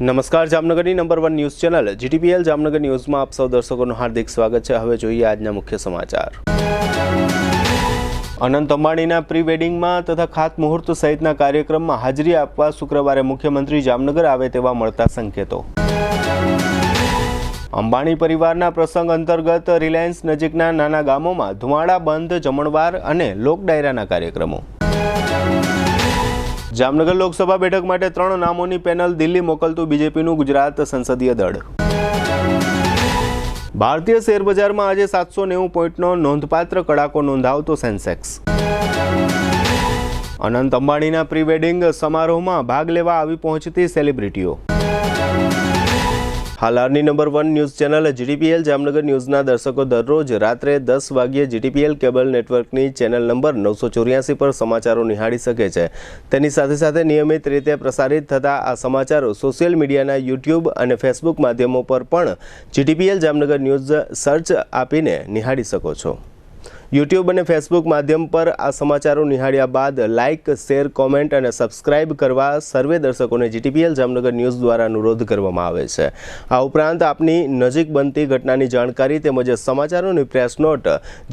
નમસ્કાર, જામનગરની number 1 news channel GTPL Jamnagar ન્યૂઝમાં આપ સૌ દર્શકોનું હાર્દિક સ્વાગત છે। હવે જોઈએ આજના મુખ્ય સમાચાર। અનંત અંબાણીના પ્રી વેડિંગમાં તથા ખાતમુહૂર્ત સહિતના કાર્યક્રમમાં હાજરી આપવા શુક્રવારે મુખ્યમંત્રી જામનગર આવે તેવા મળતા સંકેતો। અંબાણી પરિવારના પ્રસંગ અંતર્ગત રિલાયન્સ નજીકના નાના ગામોમાં ધુમાડા બંધ જમણવાર અને લોક ડાયરાના કાર્યક્રમો। જામનગર લોકસભા બેઠક માટે 3 નામોની પેનલ દિલ્હી મોકલતું બીજેપીનું ગુજરાત સંસદીય દળ। ભારતીય શેરબજારમાં આજે 790 પોઈન્ટનો નોંધપાત્ર કડાકો નોંધાવતો સેન્સેક્સ। અનંત અંબાણીના પ્રી વેડિંગ સમારોહમાં ભાગ લેવા આવી પહોંચતી સેલિબ્રિટીઓ। હાલારની number 1 news channel GTPL Jamnagar ન્યૂઝના દર્શકો દરરોજ રાત્રે 10 વાગ્યે જીટીપીએલ કેબલ નેટવર્કની ચેનલ નંબર 984 પર સમાચારો નિહાળી શકે છે। તેની સાથે સાથે નિયમિત રીતે પ્રસારિત થતા આ સમાચારો સોશિયલ મીડિયાના યુટ્યુબ અને ફેસબુક માધ્યમો પર પણ જીટીપીએલ જામનગર ન્યૂઝ સર્ચ આપીને નિહાળી શકો છો। યુટ્યુબ અને ફેસબુક માધ્યમ પર આ સમાચારો નિહાળ્યા બાદ લાઇક, શેર, કોમેન્ટ અને સબસ્ક્રાઇબ કરવા સર્વે દર્શકોને જીટીપીએલ જામનગર ન્યૂઝ દ્વારા અનુરોધ કરવામાં આવે છે। આ ઉપરાંત આપની નજીક બનતી ઘટનાની જાણકારી તેમજ સમાચારોની press note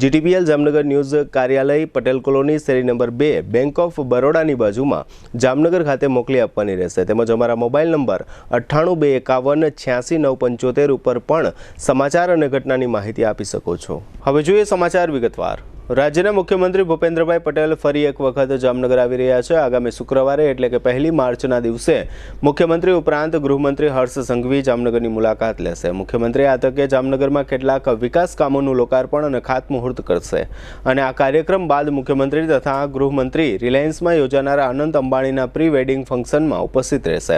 GTPL Jamnagar news કાર્યાલય પટેલ કોલોની શેરી નંબર 2 બેંક ઓફ બરોડાની બાજુમાં જામનગર ખાતે મોકલી આપવાની રહેશે। તેમજ અમારા મોબાઈલ નંબર 9821586975 ઉપર પણ સમાચાર અને ઘટનાની માહિતી આપી શકો છો। હવે જોઈએ સમાચાર વિગતવાર। રાજ્યના મુખ્યમંત્રી ભૂપેન્દ્રભાઈ પટેલ ફરી એક વખત જામનગર આવી રહ્યા છે। આગામી શુક્રવારે એટલે કે 1 માર્ચના દિવસે મુખ્યમંત્રી ઉપરાંત ગૃહમંત્રી હર્ષ સંઘવી જામનગરની મુલાકાત લેશે। મુખ્યમંત્રી આ તકે જામનગરમાં કેટલાક વિકાસ કામોનું લોકાર્પણ અને ખાતમુહૂર્ત કરશે અને આ કાર્યક્રમ બાદ મુખ્યમંત્રી તથા ગૃહમંત્રી રિલાયન્સમાં યોજાનારા અનંત અંબાણીના પ્રી વેડિંગ ફંક્શનમાં ઉપસ્થિત રહેશે।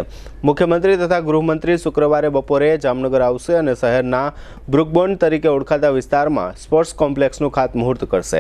મુખ્યમંત્રી તથા ગૃહમંત્રી શુક્રવારે બપોરે જામનગર આવશે અને શહેરના બ્રુકબોન્ડ તરીકે ઓળખાતા વિસ્તારમાં સ્પોર્ટ્સ કોમ્પ્લેક્સનું ખાતમુહૂર્ત કરશે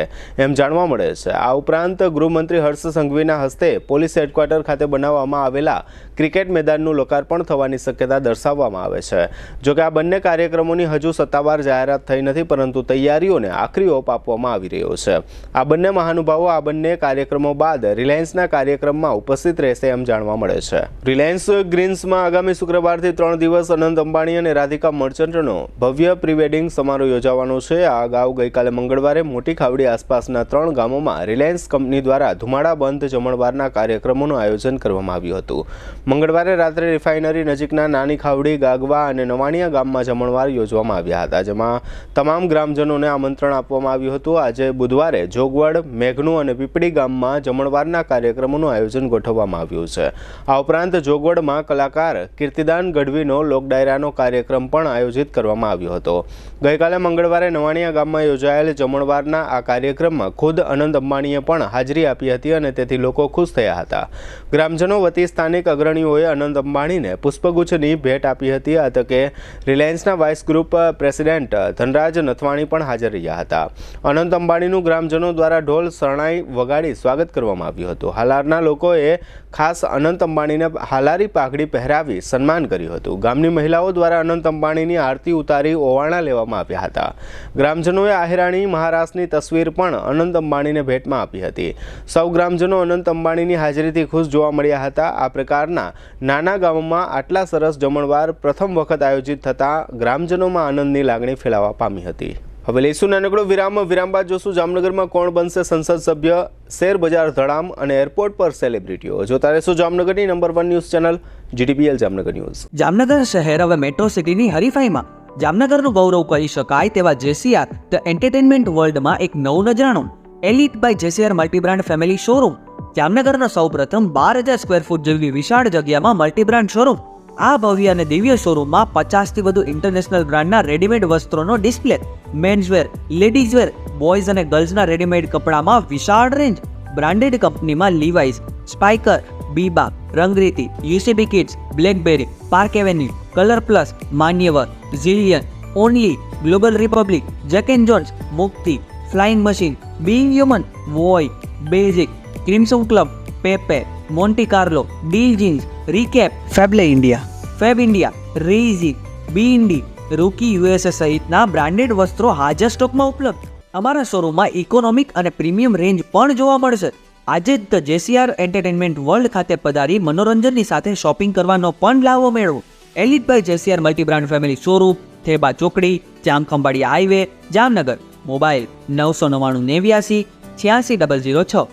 એમ જાણવા મળે છે। આ ઉપરાંત ગૃહમંત્રી હર્ષ સંઘવીના હસ્તે પોલીસ હેડક્વાર્ટર ખાતે બનાવવામાં આવેલા ક્રિકેટ મેદાનનું લોકાર્પણ થવાની શક્યતા દર્શાવવામાં આવે છે। જોકે આ બંને કાર્યક્રમોની હજુ સત્તાવાર જાહેરાત થઈ નથી, પરંતુ તૈયારીઓને આખરી ઓપ આપવામાં આવી રહ્યો છે। આ બંને મહાનુભાવો આ બંને કાર્યક્રમો બાદ રિલાયન્સના કાર્યક્રમમાં ઉપસ્થિત રહેશે એમ જાણવા મળે છે। રિલાયન્સ ગ્રીન્સમાં આગામી શુક્રવારથી 3 દિવસ અનંત અંબાણી અને રાધિકા મર્ચન્ટનો ભવ્ય પ્રી વેડિંગ સમારોહ યોજાવાનો છે। આ અગાઉ ગઈકાલે મંગળવારે મોટી ખાવડી આસપાસના 3 ગામોમાં રિલાયન્સ કંપની દ્વારા ધુમાડા બંધ જમણવારના કાર્યક્રમોનું આયોજન કરવામાં આવ્યું હતું। મંગળવારે રાત્રે રિફાઇનરી નજીકના નાની ખાવડી, ગાગવા અને નવાણીયા ગામમાં જમણવાર યોજવામાં આવ્યા હતા, જેમાં તમામ ગ્રામજનોને આમંત્રણ આપવામાં આવ્યું હતું। આજે બુધવારે જોગવડ, મેઘનું અને પીપળી ગામમાં જમણવારના કાર્યક્રમોનું આયોજન ગોઠવવામાં આવ્યું છે। આ ઉપરાંત જોગવડમાં કલાકાર કીર્તિદાન ગઢવીનો લોક ડાયરાનો કાર્યક્રમ પણ આયોજિત કરવામાં આવ્યો હતો। ગઈકાલે મંગળવારે નવાણીયા ગામમાં યોજાયેલ જમણવારના આ કાર્યક્રમમાં ખુદ અનંત અંબાણીએ પણ હાજરી આપી હતી અને તેથી લોકો ખુશ થયા હતા। ગ્રામજનો વતી સ્થાનિક અગ્રણીઓએ અનંત અંબાણીને પુષ્પગુચ્છની ભેટ આપી હતી। આ તકે રિલાયન્સના vice group president Dhanraj Nathwani પણ હાજર રહ્યા હતા। અનંત અંબાણીનું ગ્રામજનો દ્વારા ઢોલ શરણાઈ વગાડી સ્વાગત કરવામાં આવ્યું હતું। હાલારના લોકોએ ખાસ અનંત અંબાણીને હાલારી પાઘડી પહેરાવી સન્માન કર્યું હતું। ગામની મહિલાઓ દ્વારા અનંત અંબાણીની આરતી ઉતારી ઓવારણા લેવામાં આવ્યા હતા। ગ્રામજનોએ આહિરાણી મહારાષ્ટ્રની તસવીર પણ અનંત અંબાણીને ભેટમાં આપી હતી। સૌ ગ્રામજનો અનંત અંબાણીની હાજરીથી ખુશ જોવા મળ્યા હતા। આ પ્રકારના નાના ગામોમાં આટલા સરસ જમણવાર પ્રથમ વખત આયોજિત થતા ગ્રામજનોમાં આનંદની લાગણી ફેલાવા પામી હતી। હવે લઈશું નાનકડો વિરામ બાદ જોશું જામનગરમાં કોણ બનશે સંસદ સભ્ય, શેર બજાર ધડામ અને એરપોર્ટ પર સેલિબ્રિટીઓ। જોતા રહેશું જામનગરની number 1 news channel GTPL Jamnagar news. Jamnagar શહેર હવે મેટ્રો સિટીની હરીફાઈમાં જામનગરનું ગૌરવ કરી શકાય તેવા જેસીઆર ધ એન્ટરટેનમેન્ટ વર્લ્ડમાં એક નવું નજરાણું elite by જેસીઆર multi brand family showroom. જામનગરનો સૌપ્રથમ 12,000 સ્ક્વેર ફૂટ જેવી વિશાળ જગ્યામાં મલ્ટીબ્રાન્ડ શોરૂમ। આ ભવ્ય અને દિવ્ય શોરૂમમાં 50થી વધુ ઇન્ટરનેશનલ બ્રાન્ડના રેડીમેડ વસ્ત્રોનો ડિસ્પ્લે, મેન્સવેર, લેડીઝવેર, બોયઝ અને ગર્લ્સના રેડીમેડ કપડામાં વિશાળ રેન્જ, બ્રાન્ડેડ કંપનીમાં Levi's, Spykar, Biba, Rangriti, UCB kids, BlackBerry, Park Avenue, Colour Plus, Manyavar, Zillion, Only, Global Republic, Jack and Jones, મુક્તિ, Flying Machine, Being Human, Voi, Basics, Crimson Club, Pepe, Monte Carlo, Deal Jeans, Recap, Fabindia, રેઝી, બી ઇન્ડી, Rookie USA સહિતના branded વસ્ત્રો હાજર સ્ટોકમાં ઉપલબ્ધ। અમારા શોરૂમમાં ઇકોનોમિક અને પ્રીમિયમ રેન્જ પણ જોવા મળશે। આજે જ ધ જેસીઆર એન્ટરટેનમેન્ટ વર્લ્ડ ખાતે પધારી મનોરંજનની સાથે શોપિંગ કરવાનો પણ લાવો મેળવો। Elite by જેસીઆર multi brand family showroom, Theba ચોકડી, જામખંભાળિયા હાઈવે, જામનગર. મોબાઈલ 999 89 86 006.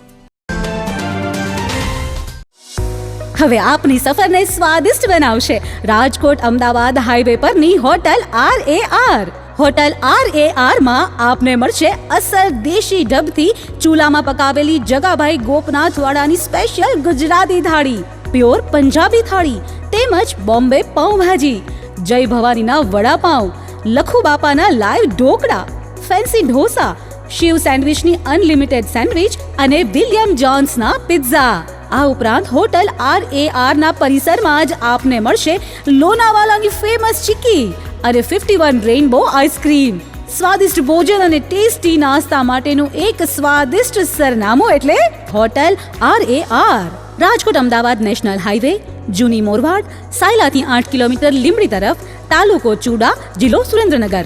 હવે આપની સફરને સ્વાદિષ્ટ બનાવશે રાજકોટ અમદાવાદ હાઈવે પરની હોટલ RAR. હોટલ RAR માં આપને મળશે અસલ દેશી ઢબથી ચૂલામાં પકાવેલી જગાભાઈ ગોપનાથવાળાની સ્પેશિયલ ગુજરાતી થાળી, પ્યોર પંજાબી થાળી તેમજ બોમ્બે પાઉંભાજી, જય ભવાનીના વડાપાઉં, લખુ બાપાના લાઈવ ઢોકળા, ફેન્સી ઢોસા, શિવ સેન્ડવિચની અનલિમિટેડ સેન્ડવિચ અને વિલિયમ જોન્સના પિઝા. આ ઉપરાંત હોટલ RAR ના પરિસરમાં જ આપને મળશે લોનાવાલાની ફેમસ ચીકી અને 51 રેઇનબો આઈસ્ક્રીમ. સ્વાદિષ્ટ ભોજન અને ટેસ્ટી નાસ્તા માટેનું એક સ્વાદિષ્ટ સરનામું એટલે hotel RAR. Rajkot Ahmedabad national highway, જૂની મોરવાડ, સાયલાથી 8 કિલોમીટર લીંબડી તરફ, તાલુકો ચૂડા, જિલ્લો સુરેન્દ્રનગર.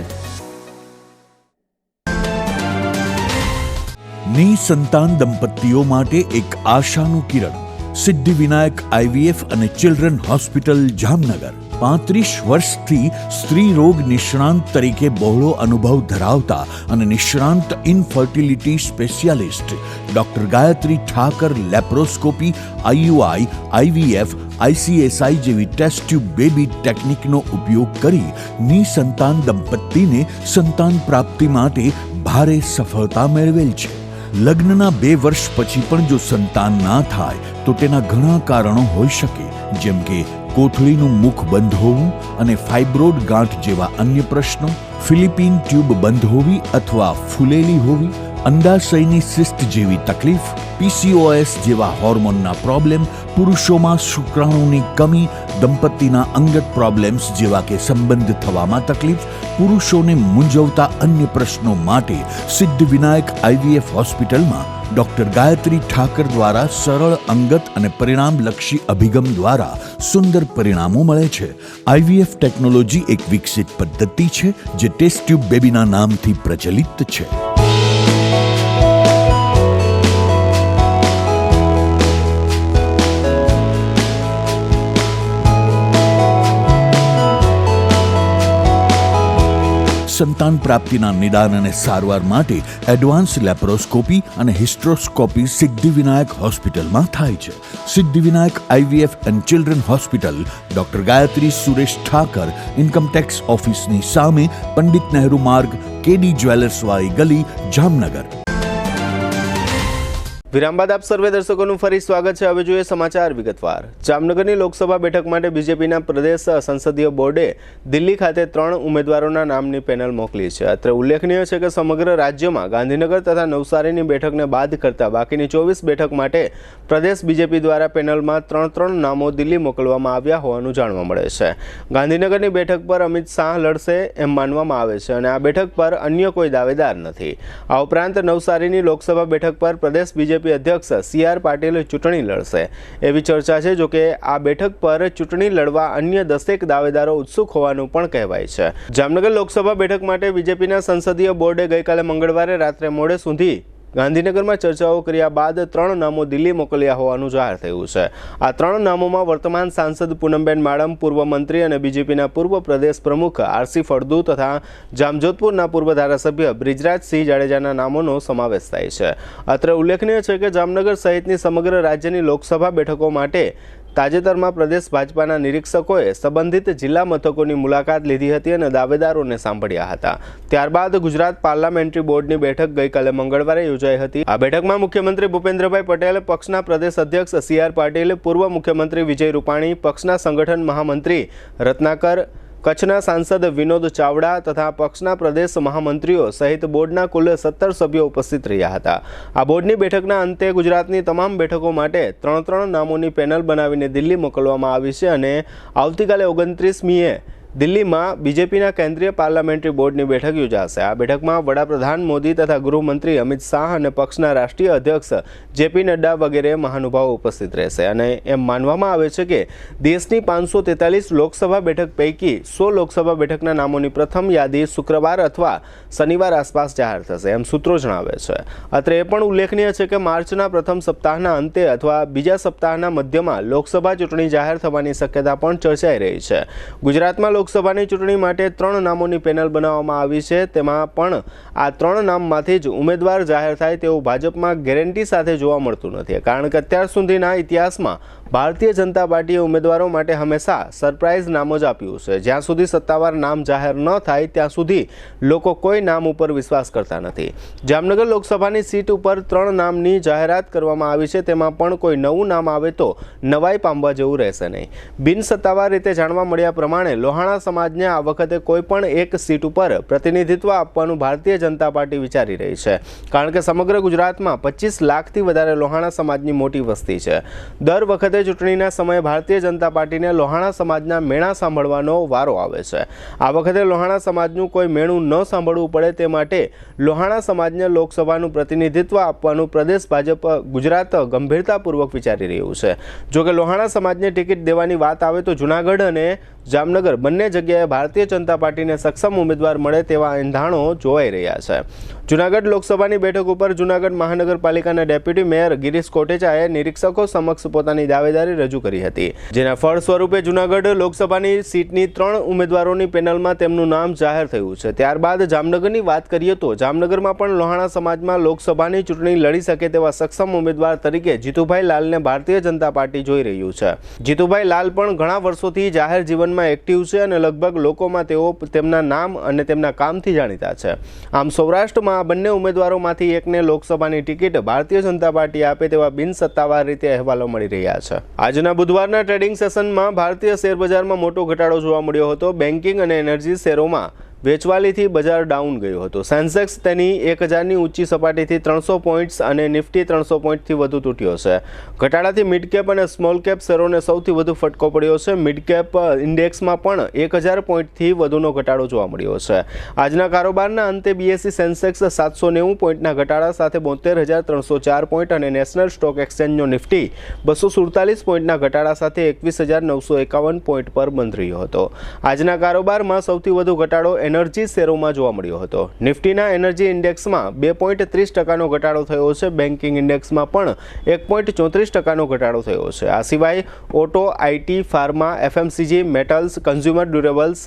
નિસંતાન દંપતીઓ માટે એક આશાનું કિરણ. સિદ્ધિવિનાયક IVF અને ચિલ્ડ્રન હોસ્પિટલ જામનગર. 35 વર્ષથી સ્ત્રી રોગ નિષ્ણાંત તરીકે બહોળો અનુભવ ધરાવતા અને નિષ્ણાંત infertility specialist doctor Gayatri Thakar laparoscopy, IUI, IVF, ICSI જેવી ટેસ્ટ ટ્યુબ બેબી ટેકનિકનો ઉપયોગ કરી નિસંતાન દંપતીને સંતાન પ્રાપ્તિ માટે ભારે સફળતા મેળવેલ છે. લગ્નના 2 વર્ષ પછી પણ જો સંતાન ના થાય તો તેના ઘણા કારણો હોઈ શકે, જેમ કે કોથળીનું મુખ બંધ હોવું અને ફાઇબ્રોઇડ ગાંઠ જેવા અન્ય પ્રશ્નો, ફિલિપિન ટ્યુબ બંધ હોવી અથવા ફૂલેલી હોવી, અંડાશયની સિસ્ટ જેવી તકલીફ, PCOS જેવા હોર્મોનના પ્રોબ્લેમ, પુરુષોમાં શુક્રાણુની કમી, દંપતીના અંગત પ્રોબ્લેમ્સ જેવા કે સંબંધ થવામાં તકલીફ, પુરુષોને મૂંઝવતા અન્ય પ્રશ્નો માટે સિદ્ધિવિનાયક IVF હોસ્પિટલમાં ડોક્ટર ગાયત્રી ઠાકર દ્વારા સરળ, અંગત અને પરિણામલક્ષી અભિગમ દ્વારા સુંદર પરિણામો મળે છે. IVF ટેકનોલોજી એક વિકસિત પદ્ધતિ છે જે ટેસ્ટ ટ્યુબ બેબીના નામથી પ્રચલિત છે. સંતાન પ્રાપ્તિના નિદાન અને સારવાર માટે એડવાન્સ લેપ્રોસ્કોપી અને હિસ્ટ્રોસ્કોપી સિદ્ધિવિનાયક હોસ્પિટલમાં થાય છે. Siddhivinayak IVF and children hospital, doctor Gayatri Suresh Thakar, income tax ઓફિસની સામે, પંડિત નહેરુ માર્ગ, KD જ્વેલર્સવાળી ગલી, જામનગર. વિરામ બાદ આપ સર્વે દર્શકોનું ફરી સ્વાગત છે. હવે જોઈએ સમાચાર વિગતવાર. જામનગરની લોકસભા બેઠક માટે બીજેપીના પ્રદેશ સંસદીય બોર્ડે દિલ્હી ખાતે 3 ઉમેદવારોના નામની પેનલ મોકલી છે. અત્રે ઉલ્લેખનીય છે કે સમગ્ર રાજ્યમાં ગાંધીનગર તથા નવસારીની બેઠકને બાદ કરતા બાકીની 24 બેઠક માટે પ્રદેશ બીજેપી દ્વારા પેનલમાં 3 નામો દિલ્હી મોકલવામાં આવ્યા હોવાનું જાણવા મળે છે. ગાંધીનગરની બેઠક પર અમિત શાહ લડશે એમ માનવામાં આવે છે અને આ બેઠક પર અન્ય કોઈ દાવેદાર નથી. આ ઉપરાંત નવસારીની લોકસભા બેઠક પર પ્રદેશ બીજેપી અધ્યક્ષ CR પાટીલ ચૂંટણી લડશે એવી ચર્ચા છે. જોકે આ બેઠક પર ચૂંટણી લડવા અન્ય 10 દાવેદારો ઉત્સુક હોવાનું પણ કહેવાય છે. જામનગર લોકસભા બેઠક માટે બીજેપીના સંસદીય બોર્ડે ગઈકાલે મંગળવારે રાત્રે મોડે સુધી ગાંધીનગરમાં ચર્ચાઓ કર્યા બાદ 3 નામો દિલ્હી મોકલ્યા હોવાનું જાહેર થયું છે. આ 3 નામોમાં વર્તમાન સાંસદ પૂનમબેન માડમ, પૂર્વ મંત્રી અને બીજેપીના પૂર્વ પ્રદેશ પ્રમુખ RC ફળદુ તથા જામજોધપુરના પૂર્વ ધારાસભ્ય બ્રિજરાજસિંહ જાડેજાના નામોનો સમાવેશ થાય છે. અત્રે ઉલ્લેખનીય છે કે જામનગર સહિતની સમગ્ર રાજ્યની લોકસભા બેઠકો માટે તાજેતરમાં પ્રદેશ ભાજપાના નિરીક્ષકોએ સંબંધિત જિલ્લા મથકોની મુલાકાત લીધી હતી અને દાવેદારોને સાંભળ્યા હતા. ત્યારબાદ ગુજરાત પાર્લામેન્ટરી બોર્ડની બેઠક ગઈકાલે મંગળવારે યોજાઈ હતી. આ બેઠકમાં મુખ્યમંત્રી ભૂપેન્દ્રભાઈ પટેલ, પક્ષના પ્રદેશ અધ્યક્ષ CR પાટીલ, પૂર્વ મુખ્યમંત્રી વિજય રૂપાણી, પક્ષના સંગઠન મહામંત્રી રત્નાકર, કચ્છના સાંસદ વિનોદ ચાવડા તથા પક્ષના પ્રદેશ મહામંત્રીઓ સહિત બોર્ડના કુલ 17 સભ્યો ઉપસ્થિત રહ્યા હતા. આ બોર્ડની બેઠકના અંતે ગુજરાતની તમામ બેઠકો માટે 3 નામોની પેનલ બનાવીને દિલ્હી મોકલવામાં આવી છે અને આવતીકાલે 29મીએ દિલ્હીમાં બીજેપીના કેન્દ્રીય પાર્લામેન્ટરી બોર્ડની બેઠક યોજાશે. આ બેઠકમાં વડાપ્રધાન મોદી તથા ગૃહમંત્રી અમિત શાહ અને પક્ષના રાષ્ટ્રીય અધ્યક્ષ જેપી નડ્ડા વગેરે મહાનુભાવો ઉપસ્થિત રહેશે. અને એમ માનવામાં આવે છે કે દેશની 543 લોકસભા બેઠક પૈકી 100 લોકસભા બેઠકના નામોની પ્રથમ યાદી શુક્રવાર અથવા શનિવાર આસપાસ જાહેર થશે, એમ સૂત્રો જણાવે છે. અત્રે એ પણ ઉલ્લેખનીય છે કે માર્ચના પ્રથમ સપ્તાહના અંતે અથવા બીજા સપ્તાહના મધ્યમાં લોકસભા ચૂંટણી જાહેર થવાની શક્યતા પણ ચર્ચાઈ રહી છે. ગુજરાતમાં લોકસભાની ચૂંટણી માટે 3 નામોની પેનલ બનાવવામાં આવી છે. તેમાં પણ આ 3 નામમાંથી જ ઉમેદવાર જાહેર થાય તેવું ભાજપમાં ગેરંટી સાથે જોવા મળતું નથી, કારણ કે અત્યાર સુધીના ઇતિહાસમાં ભારતીય જનતા પાર્ટીએ ઉમેદવારો માટે હંમેશા સરપ્રાઇઝ નામ જ આપ્યું છે. જ્યાં સુધી સત્તાવાર નામ જાહેર ન થાય ત્યાં સુધી લોકો કોઈ નામ ઉપર વિશ્વાસ કરતા નથી. જામનગર લોકસભાની સીટ ઉપર 3 નામની જાહેરાત કરવામાં આવી છે. તેમાં પણ કોઈ નવું નામ આવે તો નવાઈ પામવા જેવું રહેશે નહીં. બિન સત્તાવાર રીતે જાણવા મળ્યા પ્રમાણે લોહાણા સમાજને આ વખતે કોઈ પણ એક સીટ ઉપર પ્રતિનિધિત્વ આપવાનું ભારતીય જનતા પાર્ટી વિચારી રહી છે, કારણ કે સમગ્ર ગુજરાતમાં 25 લાખથી વધારે લોહાણા સમાજની મોટી વસ્તી છે. દર વખતે ચૂંટણીના સમયે ભારતીય જનતા પાર્ટીને લોહાણા સમાજના મેણા સાંભળવાનો વારો આવે છે. આ વખતે લોહાણા સમાજનું કોઈ મેણું ન સાંભળવું પડે તે માટે લોહાણા સમાજને લોકસભાનું પ્રતિનિધિત્વ આપવાનું પ્રદેશ ભાજપ ગુજરાત ગંભીરતાપૂર્વક વિચારી રહ્યું છે. જોકે લોહાણા સમાજને ટિકિટ દેવાની વાત આવે તો જૂનાગઢ અને જામનગર બંને જગ્યાએ ભારતીય જનતા પાર્ટીને સક્ષમ ઉમેદવાર મળે તેવા એંધાણો જોવાઈ રહ્યા છે. જૂનાગઢ લોકસભાની બેઠક ઉપર જૂનાગઢ મહાનગરપાલિકાના ડેપ્યુટી મેયર ગિરીશ કોટેચાએ નિરીક્ષકો સમક્ષ પોતાની દાવેદારી રજૂ કરી હતી, જેના ફળ સ્વરૂપે જૂનાગઢ લોકસભાની સીટની 3 ઉમેદવારોની પેનલમાં તેમનું નામ જાહેર થયું છે. ત્યારબાદ જામનગરની વાત કરીએ તો જામનગરમાં પણ લોહાણા સમાજમાં લોકસભાની ચૂંટણી લડી શકે તેવા સક્ષમ ઉમેદવાર તરીકે જીતુભાઈ લાલને ભારતીય જનતા પાર્ટી જોઈ રહ્યું છે. જીતુભાઈ લાલ પણ ઘણા વર્ષોથી જાહેર જીવનમાં એક્ટિવ છે અને લગભગ લોકોમાં તેઓ તેમના નામ અને તેમના કામથી જાણીતા છે. આમ સૌરાષ્ટ્રમાં આ બંને ઉમેદવારોમાંથી એકને લોકસભાની ટિકિટ ભારતીય જનતા પાર્ટી આપે તેવા બિનસત્તાવાર રીતે અહેવાલો મળી રહ્યા છે. આજના બુધવારના ટ્રેડિંગ સેશનમાં ભારતીય શેરબજારમાં મોટો ઘટાડો જોવા મળ્યો હતો. બેન્કિંગ અને એનર્જી શેરોમાં વેચવાલીથી બજાર ડાઉન ગયું હતું. સેન્સેક્સ તેની 1000ની ઊંચી સપાટીથી 300 પોઈન્ટ્સ અને નિફ્ટી 300 પોઈન્ટથી વધુ તૂટ્યો છે. ઘટાડાથી મિડ કેપ અને સ્મોલ કેપ શેરોને સૌથી વધુ ફટકો પડ્યો છે. મિડ કેપ ઇન્ડેક્સમાં પણ 1000 પોઈન્ટથી વધુનો ઘટાડો જોવા મળ્યો છે. આજના કારોબારના અંતે બીએસસી સેન્સેક્સ 790 પોઈન્ટના ઘટાડા સાથે 72,304 પોઈન્ટ અને નેશનલ સ્ટોક એક્સચેન્જનો નિફ્ટી 247 પોઈન્ટના ઘટાડા સાથે 21,951 પોઈન્ટ પર બંધ રહ્યો હતો. આજના કારોબારમાં સૌથી વધુ ઘટાડો એનર્જી શેરોમાં જોવા મળ્યો હતો. નિફ્ટીના એનર્જી ઇન્ડેક્સમાં 2.30% ઘટાડો થયો છે. બેન્કિંગ ઇન્ડેક્સમાં પણ 1.34% ઘટાડો થયો છે. આ સિવાય auto, IT, pharma, FMCG, metals, consumer durables,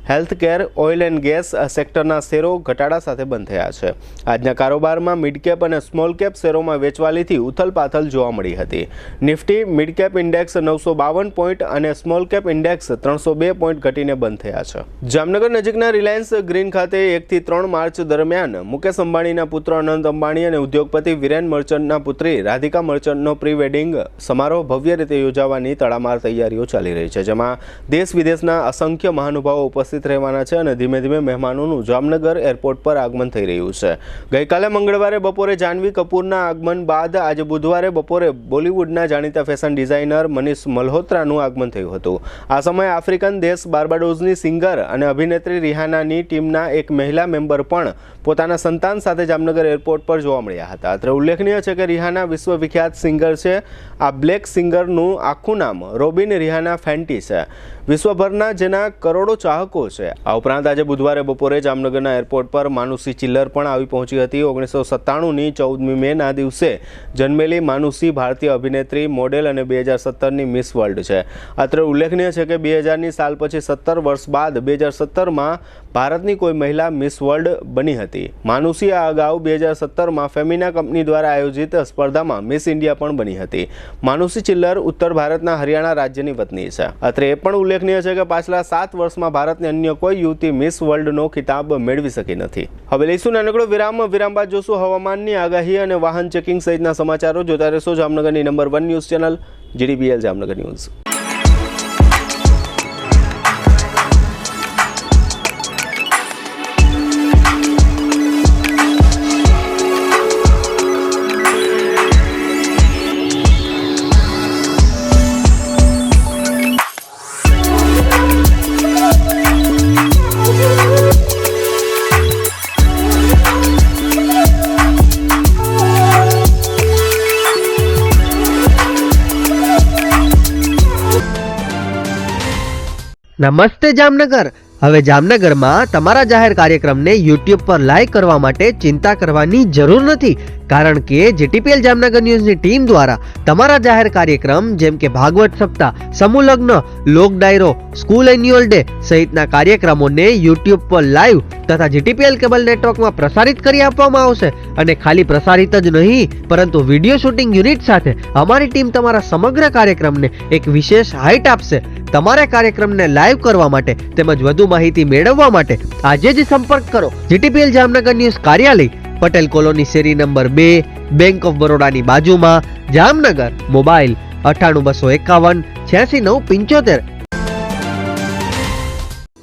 healthcare, oil and gas સેક્ટરના શેરો ઘટાડા સાથે બંધ થયા છે. આજના કારોબારમાં મિડ કેપ અને સ્મોલ કેપ શેરોમાં વેચવાલીથી ઉથલપાથલ જોવા મળી હતી. Nifty mid cap index 952 point અને સ્મોલ કેપ ઇન્ડેક્સ 302 પોઈન્ટ ઘટીને બંધ થયા છે. જામનગર નજીકના રિલાયન્સ ગ્રીન ખાતે 1 થી 3 માર્ચ દરમિયાન મુકેશ અંબાણીના પુત્ર અનંત અંબાણી અને ઉદ્યોગપતિ વિરેન મર્ચન્ટના પુત્રી રાધિકા મર્ચન્ટનો પ્રી વેડિંગ સમારોહ ભવ્ય રીતે યોજાવાની તડામાર તૈયારીઓ ચાલી રહી છે, જેમાં દેશ વિદેશના અસંખ્ય મહાનુભાવો ઉપસ્થિત રહેવાના છે અને ધીમે ધીમે મહેમાનોનું જામનગર એરપોર્ટ પર આગમન થઈ રહ્યું છે. ગઈકાલે મંગળવારે બપોરે જાહ્નવી કપૂરના આગમન બાદ આજે બુધવારે બપોરે બોલિવૂડના જાણીતા ફેશન ડિઝાઇનર મનીષ મલ્હોત્રાનું આગમન થયું હતું. આ સમયે આફ્રિકન દેશ બાર્બાડોઝની સિંગર અને અભિનેત્રી રિહાનાની ટીમના એક મહિલા મેમ્બર પણ પોતાના સંતાન સાથે જામનગર એરપોર્ટ પર જોવા મળ્યા હતા. અત્રે ઉલ્લેખનીય છે કે રિહાના વિશ્વવિખ્યાત સિંગર છે. આ બ્લેક સિંગરનું આખું નામ રોબિન રિહાના ફેન્ટી છે, વિશ્વભરના જેના કરોડો ચાહકો છે. આ ઉપરાંત આજે બુધવારે બપોરે જામનગરના એરપોર્ટ પર માનુષી ચિલ્લર પણ આવી પહોંચી હતી. 1997ની 14મી મેના દિવસે જન્મેલી માનુષી ભારતીય અભિનેત્રી, મોડેલ અને 2017ની મિસ વર્લ્ડ છે. અત્રે ઉલ્લેખનીય છે કે 2000ની સાલ પછી 17 વર્ષ બાદ 2017માં ભારતની કોઈ મહિલા મિસ વર્લ્ડ બની હતી. માનુષી આ અગાઉ 2017માં ફેમિના કંપની દ્વારા આયોજિત સ્પર્ધામાં મિસ ઇન્ડિયા પણ બની હતી. માનુષી ચિલ્લર ઉત્તર ભારતના હરિયાણા રાજ્યની વતની છે. અત્રે એ પણ ઉલ્લેખનીય છે કે પાછલા 7 વર્ષમાં ભારતની અન્ય કોઈ યુવતી મિસ વર્લ્ડનો ખિતાબ મેળવી શકી નથી. હવે લઈશું નાનકડો વિરામ બાદ જોશું હવામાનની આગાહી અને વાહન ચેકિંગ સહિતના સમાચારો. જોતા રહેશો જામનગરની number 1 news channel GDPL Jamnagar news. નમસ્તે જામનગર. હવે જામનગરમાં તમારા જાહેર કાર્યક્રમને યુટ્યુબ પર લાઈવ કરવા માટે ચિંતા કરવાની જરૂર નથી, કારણ કે જીટીપીએલ જામનગર ન્યૂઝની ટીમ દ્વારા તમારા જાહેર કાર્યક્રમ જેમ કે ભાગવત સપ્તાહ, સમૂહ લગ્ન, લોક ડાયરો, સ્કૂલ એન્યુઅલ ડે સહિતના કાર્યક્રમોને યુટ્યુબ પર લાઈવ તથા જીટીપીએલ કેબલ નેટવર્કમાં પ્રસારિત કરી આપવામાં આવશે. અને ખાલી પ્રસારિત જ નહીં, પરંતુ વિડીયો શૂટિંગ યુનિટ સાથે અમારી ટીમ તમારા સમગ્ર કાર્યક્રમને એક વિશેષ હાઇટ આપશે. તમારા કાર્યક્રમને લાઈવ કરવા માટે તેમજ વધુ માહિતી મેળવવા માટે આજે જ સંપર્ક કરો જીટીપીએલ જામનગર ન્યૂઝ કાર્યાલય, પટેલ કોલોની શેરી નંબર 2, બેંક ઓફ બરોડાની બાજુમાં, જામનગર. મોબાઈલ 98 251 86 975.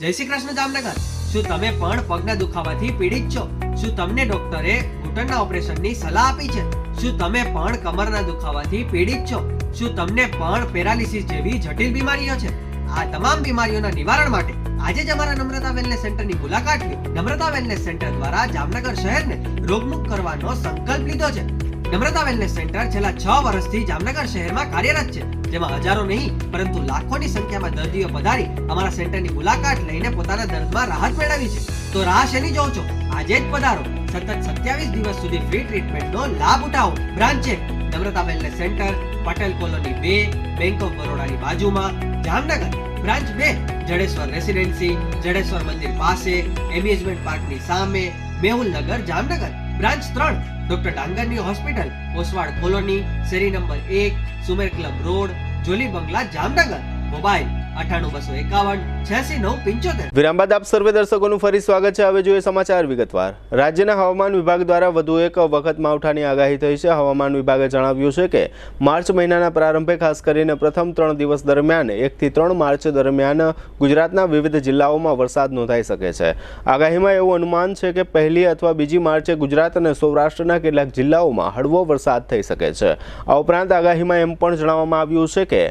જય શ્રી કૃષ્ણ જામનગર. શું તમે પણ પગના દુખાવાથી પીડિત છો? શું તમને ડોક્ટરે ઘૂંટણના ઓપરેશનની સલાહ આપી છે? શું તમે પણ કમરના દુખાવાથી પીડિત છો? શું તમને પણ પેરાલિસિસ જેવી જટિલ બીમારીઓ છે? આ તમામ બીમારીઓના નિવારણ માટે આજે જ અમારા નમ્રતા વેલનેસ સેન્ટરની મુલાકાત લો. નમ્રતા વેલનેસ સેન્ટર દ્વારા જામનગર શહેરને રોગમુક્ત કરવાનો સંકલ્પ લીધો છે. નમ્રતા વેલનેસ સેન્ટર છેલ્લા 6 વર્ષથી જામનગર શહેરમાં કાર્યરત છે, જેમાં હજારો નહીં પરંતુ લાખોની સંખ્યામાં દર્દીઓ પધારી અમારા સેન્ટરની મુલાકાત લઈને પોતાના દર્દમાં રાહત મેળવી છે. તો રાહ શેની જોવો છો? આજે જ પધારો. સતત 27 દિવસ સુધી ફ્રી ટ્રીટમેન્ટનો લાભ ઉઠાવો. બ્રાન્ચ છે Namrata wellness centre, Patel colony 2, Bank of બરોડાની બાજુમાં, જામનગર. બ્રાન્ચ 2 જડેશ્વર રેસિડેન્સી, જડેશ્વર મંદિર પાસે, એમ્યુઝમેન્ટ પાર્કની સામે, મેહુલનગર, જામનગર. બ્રાન્ચ 3 ડોક્ટર ડાંગરની હોસ્પિટલ, ઓસવાડ કોલોની, શેરી number 1, Sumer club road, jolly bungalow, Jamnagar. Mobile 98 251 86 975. વિરામ બાદ આપ સર્વે દર્શકોનું ફરી સ્વાગત છે. હવે જોઈએ સમાચાર વિગતવાર. રાજ્યના હવામાન વિભાગ દ્વારા વધુ એક વખત માવઠાની આગાહી થઈ છે. હવામાન વિભાગે જણાવ્યું છે કે માર્ચ મહિનાના પ્રારંભે ખાસ કરીને પ્રથમ 3 દિવસ દરમિયાન 1 થી 3 માર્ચ દરમિયાન ગુજરાતના વિવિધ જિલ્લાઓમાં વરસાદ નોંધાઈ શકે છે. આગાહીમાં એવું અનુમાન છે કે 1લી અથવા 2જી માર્ચે ગુજરાત અને સૌરાષ્ટ્રના કેટલાક જિલ્લાઓમાં હળવો વરસાદ થઈ શકે છે. આ ઉપરાંત આગાહીમાં એમ પણ જણાવવામાં આવ્યું છે કે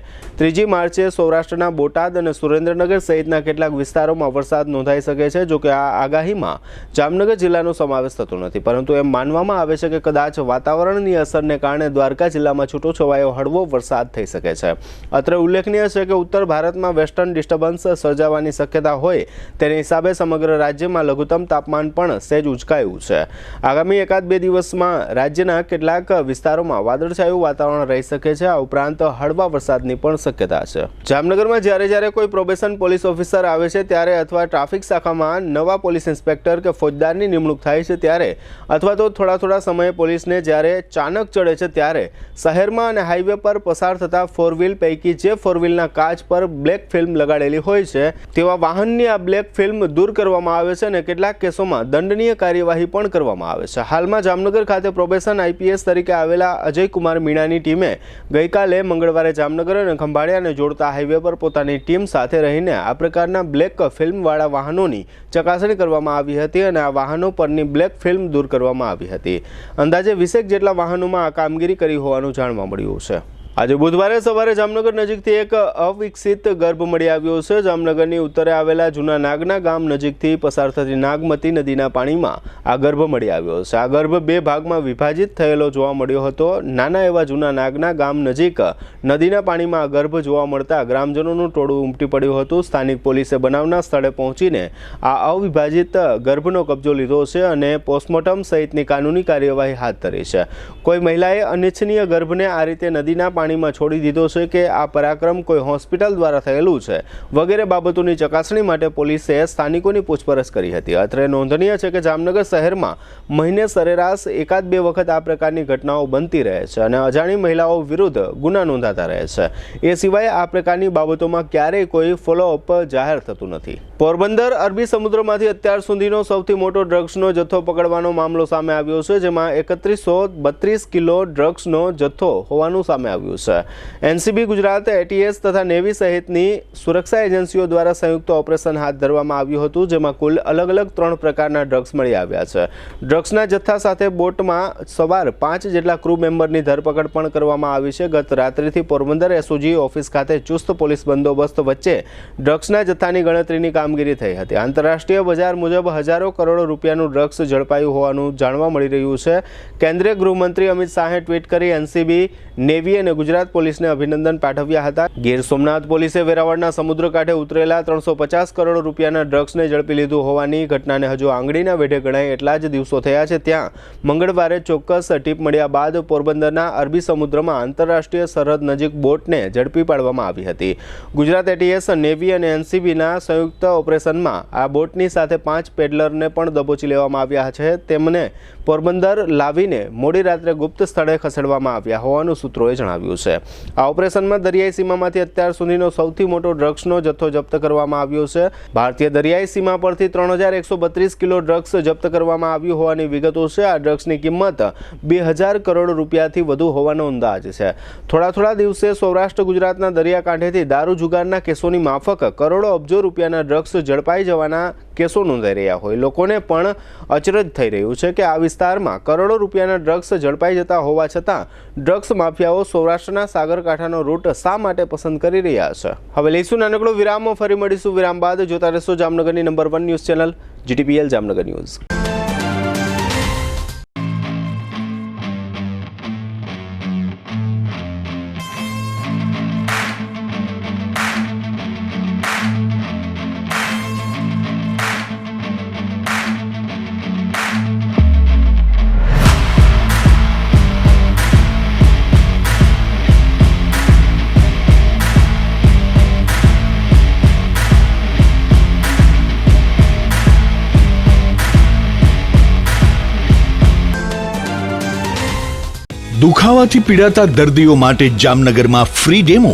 3જી માર્ચે સૌરાષ્ટ્રના બોટાદ અને સુરેન્દ્રનગર સહિતના કેટલાક વિસ્તારોમાં વરસાદ નોંધાઈ શકે છે. જો કે આ આગાહીમાં જામનગર જિલ્લાનો સમાવેશ થતો નથી, પરંતુ એમ માનવામાં આવે છે કે કદાચ વાતાવરણની અસરને કારણે દ્વારકા જિલ્લામાં છૂટોછવાયો હળવો વરસાદ થઈ શકે છે. અત્રે ઉલ્લેખનીય છે કે ઉત્તર ભારતમાં વેસ્ટર્ન ડિસ્ટર્બન્સ સર્જાવાની શક્યતા હોય તેના હિસાબે સમગ્ર રાજ્યમાં લઘુત્તમ તાપમાન પણ સહેજ ઉંચકાયું છે. આગામી 1-2 દિવસમાં રાજ્યના કેટલાક વિસ્તારોમાં વાદળછાયું વાતાવરણ રહી શકે છે. આ ઉપરાંત હળવા વરસાદની પણ શક્યતા છે. જામનગરમાં જ્યારે કોઈ પ્રોબેશન પોલીસ ઓફિસર આવે છે ત્યારે અથવા ટ્રાફિક શાખામાં નવા પોલીસ ઇન્સ્પેક્ટર કે ફોજદારની નિમણૂક થાય છે ત્યારે અથવા તો થોડા સમયે પોલીસને જ્યારે ચાનક ચડે છે ત્યારે શહેરમાં અને હાઈવે પર પસાર થતા 4 વ્હીલ પૈકી જે 4 વ્હીલના કાચ પર બ્લેક ફિલ્મ લગાડેલી હોય છે તેવા વાહનની આ બ્લેક ફિલ્મ દૂર કરવામાં આવે છે અને કેટલાક કેસોમાં દંડનીય કાર્યવાહી પણ કરવામાં આવે છે. હાલમાં જામનગર ખાતે પ્રોબેશન આઈપીએસ તરીકે આવેલા અજયકુમાર મીણાની ટીમે ગઈકાલે મંગળવારે જામનગર અને ખંભાળિયાને જોડતા હાઈવે પર પોતાની ટીમ સાથે રહીને આ પ્રકારના બ્લેક ફિલ્મવાળા વાહનોની ચકાસણી કરવામાં આવી હતી અને આ વાહનો પરની બ્લેક ફિલ્મ દૂર કરવામાં આવી હતી. અંદાજે 20 જેટલા વાહનોમાં આ કામગીરી કરી હોવાનું જાણવા મળ્યું છે. આજે બુધવારે સવારે જામનગર નજીકથી એક અવિકસિત ગર્ભ મળી આવ્યો છે. જામનગરની ઉત્તરે આવેલા જૂના નાગના ગામ નજીકથી પસાર થતી નાગમતી નદીના પાણીમાં આ ગર્ભ મળી આવ્યો છે. આ ગર્ભ 2 ભાગમાં વિભાજિત થયેલો જોવા મળ્યો હતો. નાના એવા જૂના નાગના ગામ નજીક નદીના પાણીમાં આ ગર્ભ જોવા મળતા ગ્રામજનોનું ટોળું ઉમટી પડ્યું હતું. સ્થાનિક પોલીસે બનાવના સ્થળે પહોંચીને આ અવિભાજિત ગર્ભનો કબજો લીધો છે અને પોસ્ટમોર્ટમ સહિતની કાનૂની કાર્યવાહી હાથ ધરી છે. કોઈ મહિલાએ અનિચ્છનીય ગર્ભને આ રીતે નદીના પાણીમાં છોડી દીધો છે કે આ પરાક્રમ કોઈ હોસ્પિટલ દ્વારા થયેલું છે વગેરે બાબતોની ચકાસણી માટે પોલીસે સ્થાનિકોની પૂછપરછ કરી હતી. અત્રે નોંધનીય છે કે જામનગર શહેરમાં મહિને સરેરાશ 1-2 વખત આ પ્રકારની ઘટનાઓ બનતી રહે છે અને અજાણી મહિલાઓ વિરુદ્ધ ગુના નોંધાતા રહે છે. એ સિવાય આ પ્રકારની બાબતોમાં ક્યારેય કોઈ ફોલોઅપ જાહેર થતું નથી. પોરબંદર અરબી સમુદ્રમાંથી અત્યાર સુધીનો સૌથી મોટો ડ્રગ્સનો જથ્થો પકડવાનો મામલો સામે આવ્યો છે, જેમાં 3132 કિલો ડ્રગ્સનો જથ્થો હોવાનું સામે આવ્યું છે. એનસીબી ગુજરાત, એટીએસ તથા નેવી સહિતની સુરક્ષા એજન્સીઓ દ્વારા સંયુક્ત ઓપરેશન હાથ ધરવામાં આવ્યું હતું, જેમાં કુલ અલગ 3 પ્રકારના ડ્રગ્સ મળી આવ્યા છે. ડ્રગ્સના જથ્થા સાથે બોટમાં સવાર 5 જેટલા ક્રૂ મેમ્બરની ધરપકડ પણ કરવામાં આવી છે. ગત રાત્રિથી પોરબંદર એસઓજી ઓફિસ ખાતે ચુસ્ત પોલીસ બંદોબસ્ત વચ્ચે ડ્રગ્સના જથ્થાની ગણતરીની કામગીરી થઈ હતી. આંતરરાષ્ટ્રીય બજાર મુજબ હજારો કરોડ રૂપિયાનું ડ્રગ્સ ઝડપાયું હોવાનું જાણવા મળી રહ્યું છે. કેન્દ્રીય ગૃહમંત્રી અમિત શાહે ટ્વીટ કરી એનસીબી, નેવી અને ગુજરાત પોલીસને અભિનંદન પાઠવ્યા હતા. ગીર સોમનાથ પોલીસે વેરાવળના સમુદ્ર કાંઠે ઉતરેલા 350 કરોડ રૂપિયાના ડ્રગ્સને ઝડપી લીધું હોવાની ઘટનાને હજુ આંગળીના વેઢે ગણાય એટલા જ દિવસો થયા છે. ત્યાં મંગળવારે ચોક્કસ ટીપ મળ્યા બાદ પોરબંદરના અરબી સમુદ્રમાં આંતરરાષ્ટ્રીય સરહદ નજીક બોટને ઝડપી પાડવામાં આવી હતી. ગુજરાત એટીએસ, નેવી અને એનસીબીના સંયુક્ત ઓપરેશનમાં આ બોટની સાથે 5 પેડલરને પણ દબોચી લેવામાં આવ્યા છે. તેમને પોરબંદર લાવીને મોડી રાત્રે ગુપ્ત સ્થળે ખસેડવામાં આવ્યા હોવાનું સૂત્રોએ જણાવ્યું છે. આ ઓપરેશનમાં દરિયાઈ સીમામાંથી અત્યાર સુધીનો સૌથી મોટો ડ્રગ્સનો જથ્થો જપ્ત કરવામાં આવ્યો છે. ભારતીય દરિયાઈ સીમા પરથી 3132 કિલો ડ્રગ્સ જપ્ત કરવામાં આવ્યું હોવાની વિગતો છે. આ ડ્રગ્સની કિંમત 2000 કરોડ રૂપિયાથી વધુ હોવાનો અંદાજ છે. થોડા દિવસે સૌરાષ્ટ્ર ગુજરાતના દરિયાકાંઠેથી દારૂ જુગારના કેસોની માફક કરોડો અબજો રૂપિયાના ડ્રગ્સ ઝડપાઈ જવાના કેસો નોંધાઈ રહ્યા હોય. લોકોને પણ અચરજ થઈ રહ્યું છે કે આ વિસ્તારમાં કરોડો રૂપિયાના ડ્રગ્સ ઝડપાઈ જતા હોવા છતાં ડ્રગ્સ માફિયાઓ સૌરાષ્ટ્રના સાગરકાંઠાનો રૂટ શા માટે પસંદ કરી રહ્યા છે? હવે લઈશું નાનકડો વિરામ. ફરી મળીશું વિરામ બાદ. જોતા રહેશો જામનગરની number 1 news channel GTPL Jamnagar news. દુખાવાથી પીડાતા દર્દીઓ માટે જામનગરમાં free demo.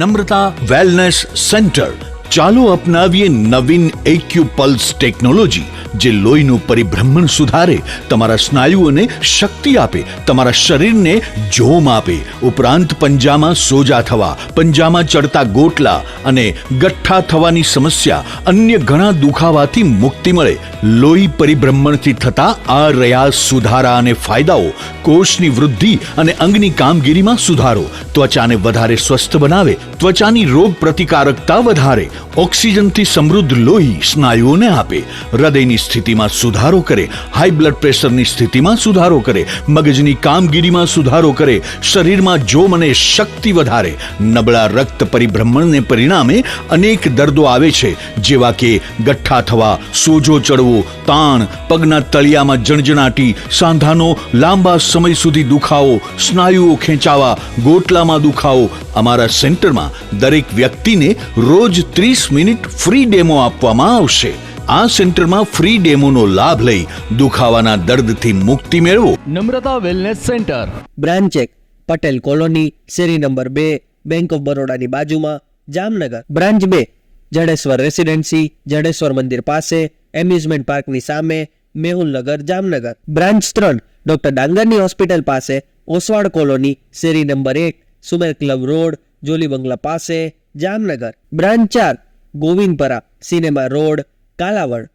Namrata wellness centre. ચાલો અપનાવીએ નવીન એક્યુપલ્સ ટેકનોલોજી, જે લોહીનું પરિભ્રમણ સુધારે, તમારા સ્નાયુઓને શક્તિ આપે, તમારા શરીરને જોમ આપે. ઉપરાંત પંજામાં સોજા થવા, પંજામાં ચડતા ગોટલા અને ગઠ્ઠા થવાની સમસ્યા, અન્ય ઘણા દુખાવાથી મુક્તિ મળે. લોહી પરિભ્રમણથી થતા આ રહ્યા સુધારા અને ફાયદાઓ. કોષની વૃદ્ધિ અને અંગની કામગીરીમાં સુધારો, ત્વચાને વધારે સ્વસ્થ બનાવે, ત્વચાની રોગ પ્રતિકારકતા વધારે. ઓક્સિજનથી સમૃદ્ધ લોહી સ્નાયુઓને આપે. હૃદયની સ્થિતિમાં સુધારો કરે, હાઈ બ્લડ પ્રેશરની સ્થિતિમાં સુધારો કરે, મગજની કામગીરીમાં સુધારો કરે, શરીરમાં જોમ અને શક્તિ વધારે. નબળા રક્ત પરિભ્રમણને પરિણામે અનેક દર્દો આવે છે, જેવા કે ગઠ્ઠા થવા, સોજો ચડવો, તાણ, પગના તળિયામાં જણજણાટી, સાંધાનો લાંબા સમય સુધી દુખાવો, સ્નાયુઓ ખેંચાવા, ગોટલામાં દુખાવો. અમારા સેન્ટરમાં દરેક વ્યક્તિને રોજ 30 મિનિટ ફ્રી ડેમો આપવામાં આવશે. આ સેન્ટરમાં ફ્રી ડેમોનો લાભ લઈ દુખાવાના દર્દથી મુક્તિ મેળવો. Namrata wellness centre, branch 1 Patel colony, શેરી નંબર 2, બેંક ઓફ બરોડાની બાજુમાં, જામનગર. બ્રાન્ચ 2 જડેશ્વર રેસિડેન્સી, જડેશ્વર મંદિર પાસે, એમ્યુઝમેન્ટ પાર્કની સામે, મેહુલનગર, જામનગર. બ્રાન્ચ 3 ડોક્ટર ડાંગરની હોસ્પિટલ પાસે, ઓસવાડ કોલોની, શેરી number 1, Sumer club road, jolly bungalow પાસે, Jamnagar. Branch 4 Govindpara, cinema road, Kalavad.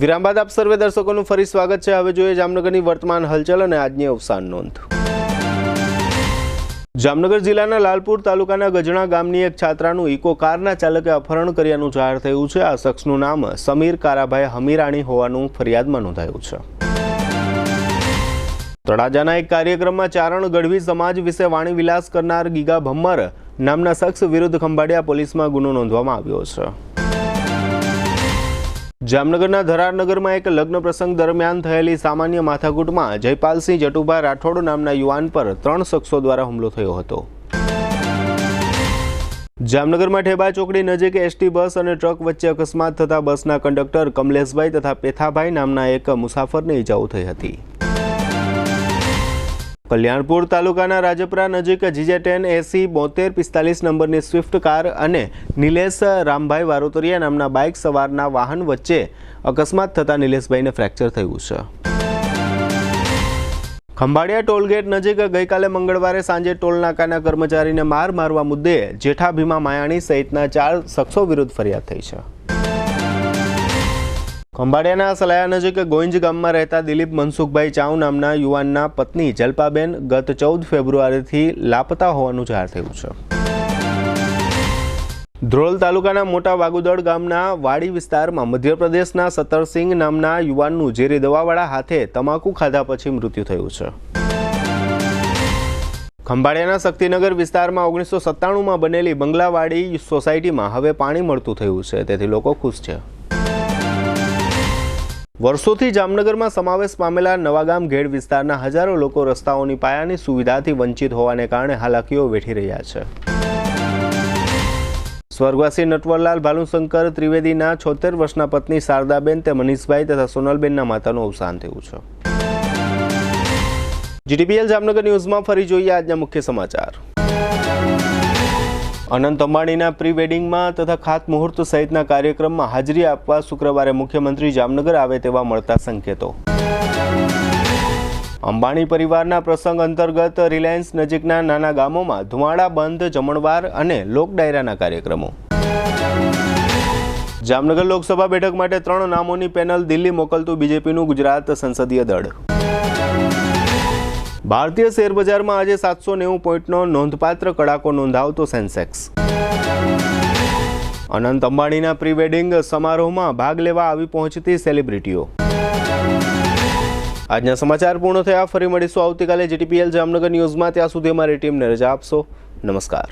વિરામ બાદ આપ સર્વે દર્શકોનું ફરી સ્વાગત છે. હવે જોઈએ જામનગરની વર્તમાન હલચલ અને આજની અવસાન નોંધ. જામનગર જિલ્લાના લાલપુર તાલુકાના ગજણા ગામની એક છાત્રાનું ઇકો કારના ચાલકે અપહરણ કર્યાનું જાહેર થયું છે. આ શખ્સનું નામ સમીર કારાભાઈ હમીરાણી હોવાનું ફરિયાદમાં નોંધાયું છે. તળાજાના એક કાર્યક્રમમાં ચારણ ગઢવી સમાજ વિશે વાણી વિલાસ કરનાર ગીગા ભમ્મર નામના શખ્સ વિરુદ્ધ ખંભાળિયા પોલીસમાં ગુનો નોંધવામાં આવ્યો છે. જામનગરના ધરારનગરમાં એક લગ્ન પ્રસંગ દરમિયાન થયેલી સામાન્ય માથાકૂટમાં જયપાલસિંહ જટુભા રાઠોડ નામના યુવાન પર 3 શખ્સો દ્વારા હુમલો થયો હતો. જામનગરમાં ઠેબા ચોકડી નજીક એસટી બસ અને ટ્રક વચ્ચે અકસ્માત થતા બસના કંડક્ટર કમલેશભાઈ તથા પેથાભાઈ નામના એક મુસાફરને ઈજાઓ થઈ હતી. કલ્યાણપુર તાલુકાના રાજપરા નજીક GJ10 AC 7245 નંબરની સ્વિફ્ટ કાર અને નિલેશ રામભાઈ વારોતરિયા નામના બાઇક સવારના વાહન વચ્ચે અકસ્માત થતાં નિલેશભાઈને ફ્રેક્ચર થયું છે. ખંભાળિયા ટોલગેટ નજીક ગઈકાલે મંગળવારે સાંજે ટોલનાકાના કર્મચારીને માર મારવા મુદ્દે જેઠા ભીમા માયાણી સહિતના 4 શખ્સો વિરુદ્ધ ફરિયાદ થઈ છે. ખંભાળિયાના સલાયા નજીક ગોંજ ગામમાં રહેતા દિલીપ મનસુખભાઈ ચાઉ નામના યુવાનના પત્ની જલ્પાબેન ગત 14 ફેબ્રુઆરીથી લાપતા હોવાનું જાહેર થયું છે. ધ્રોલ તાલુકાના મોટા વાગુદળ ગામના વાડી વિસ્તારમાં મધ્યપ્રદેશના સતરસિંહ નામના યુવાનનું ઝેરી દવાવાળા હાથે તમાકુ ખાધા પછી મૃત્યુ થયું છે. ખંભાળિયાના શક્તિનગર વિસ્તારમાં 1997માં બનેલી બંગલાવાડી સોસાયટીમાં હવે પાણી મળતું થયું છે, તેથી લોકો ખુશ છે. વર્ષોથી જામનગરમાં સમાવેશ પામેલા નવાગામ ઘેડ વિસ્તારના હજારો લોકો રસ્તાઓની પાયાની સુવિધાથી વંચિત હોવાને કારણે હાલાકીઓ વેઠી રહ્યા છે. સ્વર્ગવાસી નટવરલાલ ભાલુશંકર ત્રિવેદીના 76 વર્ષના પત્ની શારદાબેન તે મનીષભાઈ તથા સોનલબેનના માતાનું અવસાન થયું છે. જીટીપીએલ જામનગર ન્યૂઝમાં ફરી જોઈએ આજના મુખ્ય સમાચાર. અનંત અંબાણીના પ્રી વેડિંગમાં તથા ખાતમુહૂર્ત સહિતના કાર્યક્રમમાં હાજરી આપવા શુક્રવારે મુખ્યમંત્રી જામનગર આવે તેવા મળતા સંકેતો. અંબાણી પરિવારના પ્રસંગ અંતર્ગત રિલાયન્સ નજીકના નાના ગામોમાં ધુમાડા બંધ જમણવાર અને લોક ડાયરાના કાર્યક્રમો. જામનગર લોકસભા બેઠક માટે 3 નામોની પેનલ દિલ્હી મોકલતું બીજેપીનું ગુજરાત સંસદીય દળ. ભારતીય શેર બજારમાં આજે 790 પોઈન્ટનો નોંધપાત્ર કડાકો નોંધાવતો સેન્સેક્સ. અનંત અંબાણીના પ્રી વેડિંગ સમારોહમાં ભાગ લેવા આવી પહોંચતી સેલિબ્રિટીઓ. આજના સમાચાર પૂર્ણ થયા. ફરી મળીશું આવતીકાલે જીટીપીએલ જામનગર ન્યૂઝમાં. ત્યાં સુધી અમારી ટીમને રજા આપશો. નમસ્કાર.